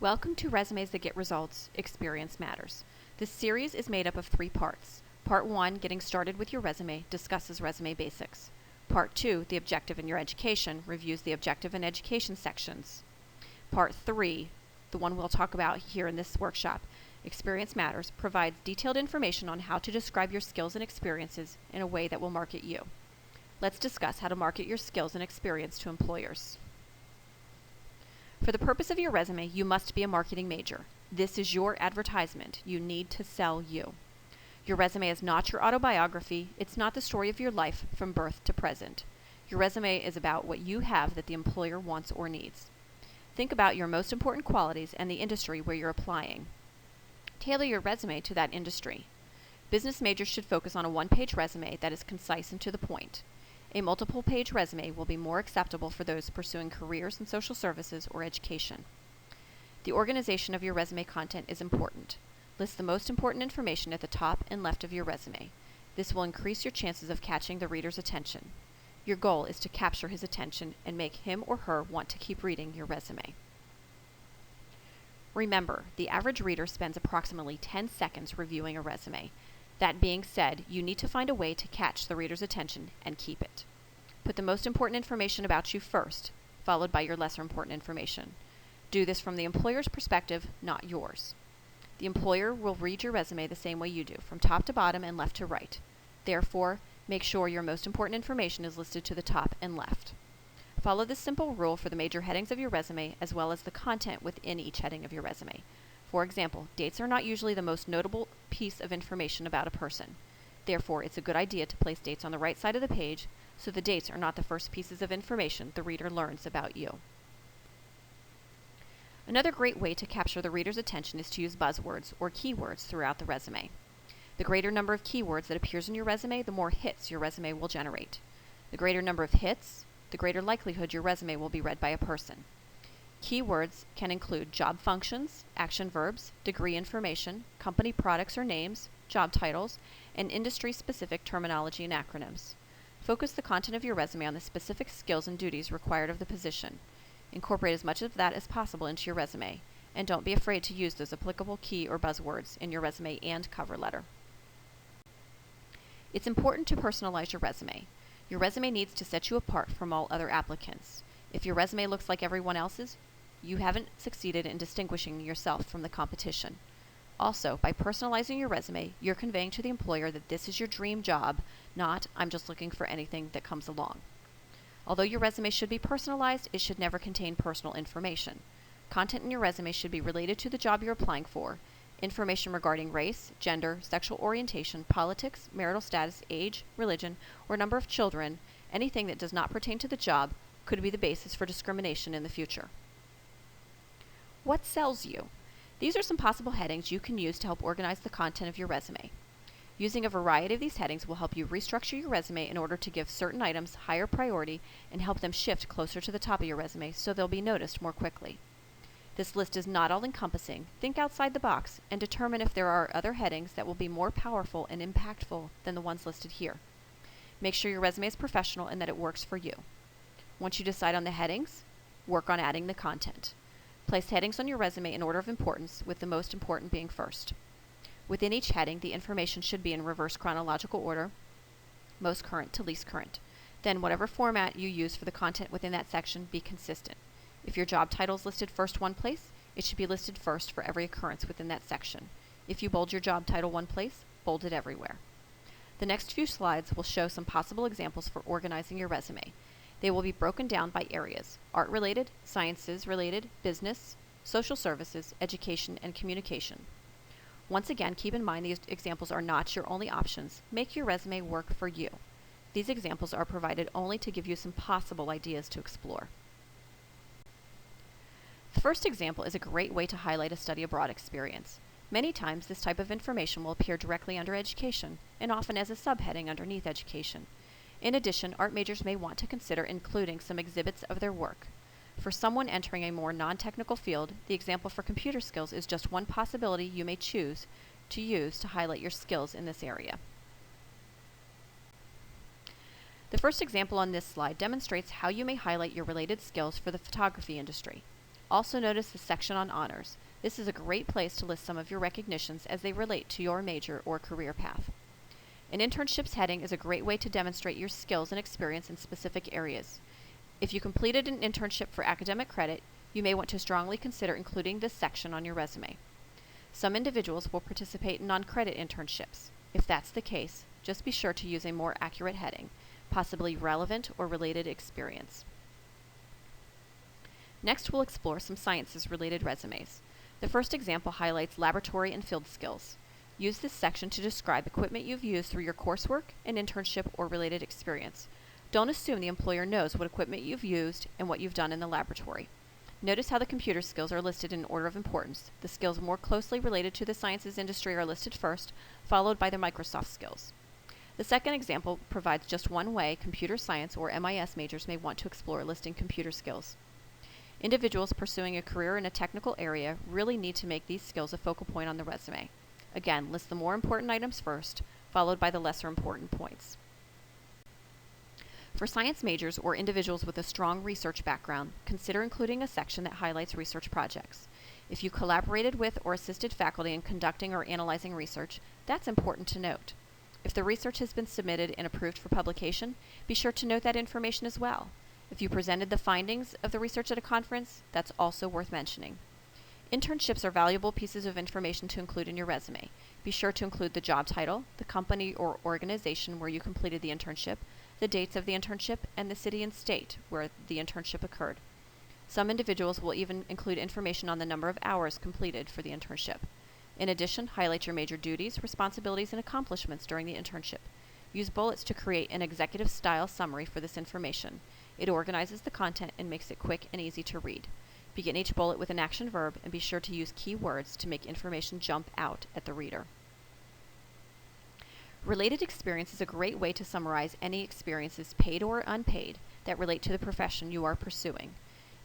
Welcome to Resumes That Get Results, Experience Matters. This series is made up of 3 parts. Part 1, Getting Started with Your Resume, discusses resume basics. Part 2, The Objective in Your Education, reviews the objective and education sections. Part 3, the one we'll talk about here in this workshop, Experience Matters, provides detailed information on how to describe your skills and experiences in a way that will market you. Let's discuss how to market your skills and experience to employers. For the purpose of your resume, you must be a marketing major. This is your advertisement. You need to sell you. Your resume is not your autobiography. It's not the story of your life from birth to present. Your resume is about what you have that the employer wants or needs. Think about your most important qualities and the industry where you're applying. Tailor your resume to that industry. Business majors should focus on a one-page resume that is concise and to the point. A multiple-page resume will be more acceptable for those pursuing careers in social services or education. The organization of your resume content is important. List the most important information at the top and left of your resume. This will increase your chances of catching the reader's attention. Your goal is to capture his attention and make him or her want to keep reading your resume. Remember, the average reader spends approximately 10 seconds reviewing a resume. That being said, you need to find a way to catch the reader's attention and keep it. Put the most important information about you first, followed by your lesser important information. Do this from the employer's perspective, not yours. The employer will read your resume the same way you do, from top to bottom and left to right. Therefore, make sure your most important information is listed to the top and left. Follow this simple rule for the major headings of your resume as well as the content within each heading of your resume. For example, dates are not usually the most notable piece of information about a person. Therefore, it's a good idea to place dates on the right side of the page so the dates are not the first pieces of information the reader learns about you. Another great way to capture the reader's attention is to use buzzwords or keywords throughout the resume. The greater number of keywords that appears in your resume, the more hits your resume will generate. The greater number of hits, the greater likelihood your resume will be read by a person. Keywords can include job functions, action verbs, degree information, company products or names, job titles, and industry-specific terminology and acronyms. Focus the content of your resume on the specific skills and duties required of the position. Incorporate as much of that as possible into your resume, and don't be afraid to use those applicable key or buzzwords in your resume and cover letter. It's important to personalize your resume. Your resume needs to set you apart from all other applicants. If your resume looks like everyone else's, you haven't succeeded in distinguishing yourself from the competition. Also, by personalizing your resume, you're conveying to the employer that this is your dream job, not I'm just looking for anything that comes along. Although your resume should be personalized, it should never contain personal information. Content in your resume should be related to the job you're applying for. Information regarding race, gender, sexual orientation, politics, marital status, age, religion, or number of children, anything that does not pertain to the job, could be the basis for discrimination in the future. What sells you? These are some possible headings you can use to help organize the content of your resume. Using a variety of these headings will help you restructure your resume in order to give certain items higher priority and help them shift closer to the top of your resume so they'll be noticed more quickly. This list is not all-encompassing. Think outside the box and determine if there are other headings that will be more powerful and impactful than the ones listed here. Make sure your resume is professional and that it works for you. Once you decide on the headings, work on adding the content. Place headings on your resume in order of importance, with the most important being first. Within each heading, the information should be in reverse chronological order, most current to least current. Then, whatever format you use for the content within that section, be consistent. If your job title is listed first one place, it should be listed first for every occurrence within that section. If you bold your job title one place, bold it everywhere. The next few slides will show some possible examples for organizing your resume. They will be broken down by areas: art-related, sciences-related, business, social services, education, and communication. Once again, keep in mind these examples are not your only options. Make your resume work for you. These examples are provided only to give you some possible ideas to explore. The first example is a great way to highlight a study abroad experience. Many times, this type of information will appear directly under education, and often as a subheading underneath education. In addition, art majors may want to consider including some exhibits of their work. For someone entering a more non-technical field, the example for computer skills is just one possibility you may choose to use to highlight your skills in this area. The first example on this slide demonstrates how you may highlight your related skills for the photography industry. Also notice the section on honors. This is a great place to list some of your recognitions as they relate to your major or career path. An internships heading is a great way to demonstrate your skills and experience in specific areas. If you completed an internship for academic credit, you may want to strongly consider including this section on your resume. Some individuals will participate in non-credit internships. If that's the case, just be sure to use a more accurate heading, possibly relevant or related experience. Next, we'll explore some sciences-related resumes. The first example highlights laboratory and field skills. Use this section to describe equipment you've used through your coursework, an internship, or related experience. Don't assume the employer knows what equipment you've used and what you've done in the laboratory. Notice how the computer skills are listed in order of importance. The skills more closely related to the sciences industry are listed first, followed by the Microsoft skills. The second example provides just one way computer science or MIS majors may want to explore listing computer skills. Individuals pursuing a career in a technical area really need to make these skills a focal point on the resume. Again, list the more important items first, followed by the lesser important points. For science majors or individuals with a strong research background, consider including a section that highlights research projects. If you collaborated with or assisted faculty in conducting or analyzing research, that's important to note. If the research has been submitted and approved for publication, be sure to note that information as well. If you presented the findings of the research at a conference, that's also worth mentioning. Internships are valuable pieces of information to include in your resume. Be sure to include the job title, the company or organization where you completed the internship, the dates of the internship, and the city and state where the internship occurred. Some individuals will even include information on the number of hours completed for the internship. In addition, highlight your major duties, responsibilities, and accomplishments during the internship. Use bullets to create an executive-style summary for this information. It organizes the content and makes it quick and easy to read. Begin each bullet with an action verb and be sure to use key words to make information jump out at the reader. Related experience is a great way to summarize any experiences, paid or unpaid, that relate to the profession you are pursuing.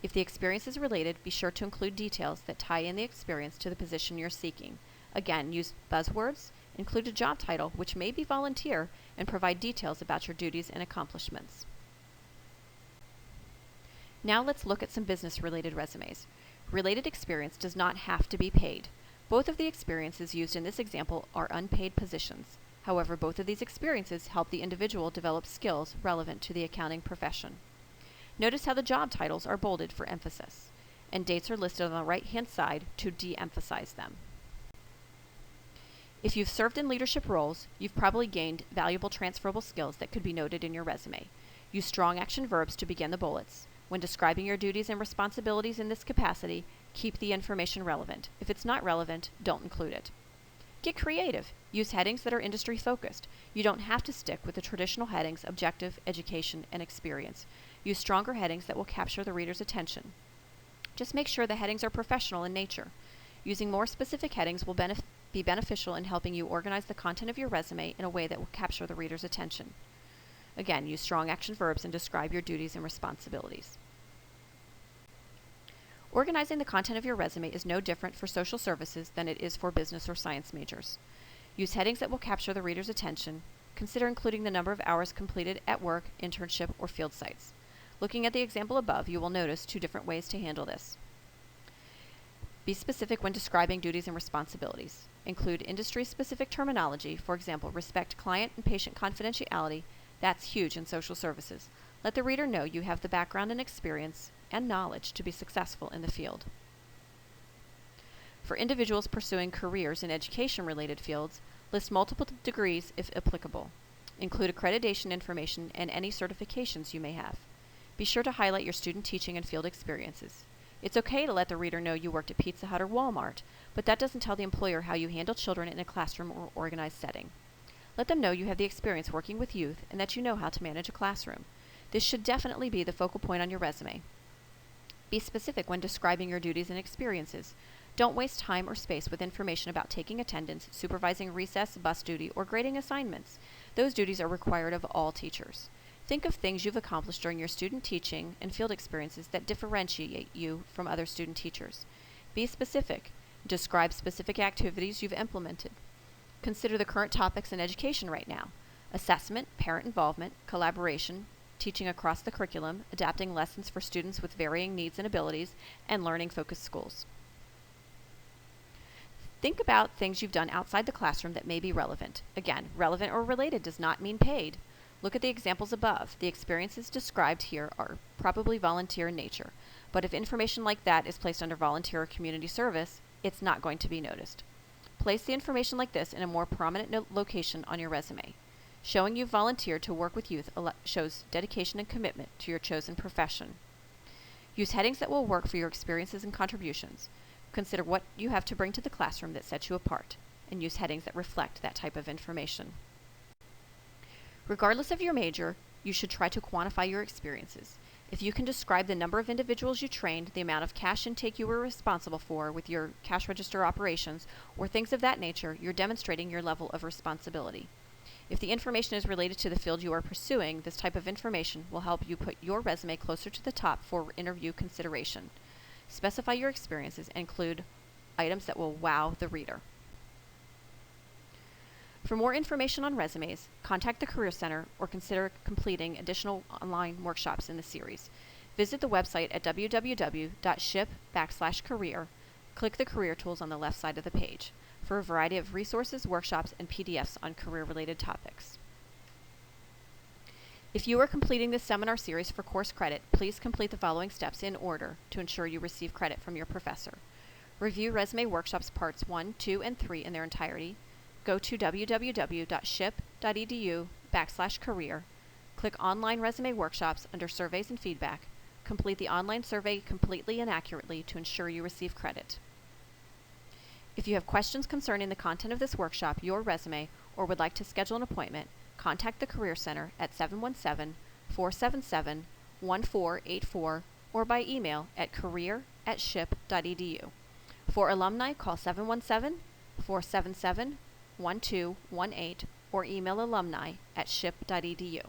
If the experience is related, be sure to include details that tie in the experience to the position you're seeking. Again, use buzzwords, include a job title, which may be volunteer, and provide details about your duties and accomplishments. Now let's look at some business-related resumes. Related experience does not have to be paid. Both of the experiences used in this example are unpaid positions. However, both of these experiences help the individual develop skills relevant to the accounting profession. Notice how the job titles are bolded for emphasis, and dates are listed on the right-hand side to de-emphasize them. If you've served in leadership roles, you've probably gained valuable transferable skills that could be noted in your resume. Use strong action verbs to begin the bullets. When describing your duties and responsibilities in this capacity, keep the information relevant. If it's not relevant, don't include it. Get creative. Use headings that are industry focused. You don't have to stick with the traditional headings objective, education, and experience. Use stronger headings that will capture the reader's attention. Just make sure the headings are professional in nature. Using more specific headings will be beneficial in helping you organize the content of your resume in a way that will capture the reader's attention. Again, use strong action verbs and describe your duties and responsibilities. Organizing the content of your resume is no different for social services than it is for business or science majors. Use headings that will capture the reader's attention. Consider including the number of hours completed at work, internship, or field sites. Looking at the example above, you will notice two different ways to handle this. Be specific when describing duties and responsibilities. Include industry-specific terminology, for example, respect client and patient confidentiality. That's huge in social services. Let the reader know you have the background and experience and knowledge to be successful in the field. For individuals pursuing careers in education-related fields, list multiple degrees if applicable. Include accreditation information and any certifications you may have. Be sure to highlight your student teaching and field experiences. It's okay to let the reader know you worked at Pizza Hut or Walmart, but that doesn't tell the employer how you handle children in a classroom or organized setting. Let them know you have the experience working with youth and that you know how to manage a classroom. This should definitely be the focal point on your resume. Be specific when describing your duties and experiences. Don't waste time or space with information about taking attendance, supervising recess, bus duty, or grading assignments. Those duties are required of all teachers. Think of things you've accomplished during your student teaching and field experiences that differentiate you from other student teachers. Be specific. Describe specific activities you've implemented. Consider the current topics in education right now: assessment, parent involvement, collaboration, teaching across the curriculum, adapting lessons for students with varying needs and abilities, and learning-focused schools. Think about things you've done outside the classroom that may be relevant. Again, relevant or related does not mean paid. Look at the examples above. The experiences described here are probably volunteer in nature, but if information like that is placed under volunteer or community service, it's not going to be noticed. Place the information like this in a more prominent location on your resume. Showing you've volunteered to work with youth shows dedication and commitment to your chosen profession. Use headings that will work for your experiences and contributions. Consider what you have to bring to the classroom that sets you apart, and use headings that reflect that type of information. Regardless of your major, you should try to quantify your experiences. If you can describe the number of individuals you trained, the amount of cash intake you were responsible for with your cash register operations, or things of that nature, you're demonstrating your level of responsibility. If the information is related to the field you are pursuing, this type of information will help you put your resume closer to the top for interview consideration. Specify your experiences and include items that will wow the reader. For more information on resumes, contact the Career Center or consider completing additional online workshops in the series. Visit the website at www.ship/career. Click the Career Tools on the left side of the page for a variety of resources, workshops, and PDFs on career-related topics. If you are completing this seminar series for course credit, please complete the following steps in order to ensure you receive credit from your professor. Review Resume Workshops Parts 1, 2, and 3 in their entirety. Go to www.ship.edu/career. Click Online Resume Workshops under Surveys and Feedback. Complete the online survey completely and accurately to ensure you receive credit. If you have questions concerning the content of this workshop, your resume, or would like to schedule an appointment, contact the Career Center at 717-477-1484 or by email at career@ship.edu. For alumni, call 717-477-1218 or email alumni@ship.edu.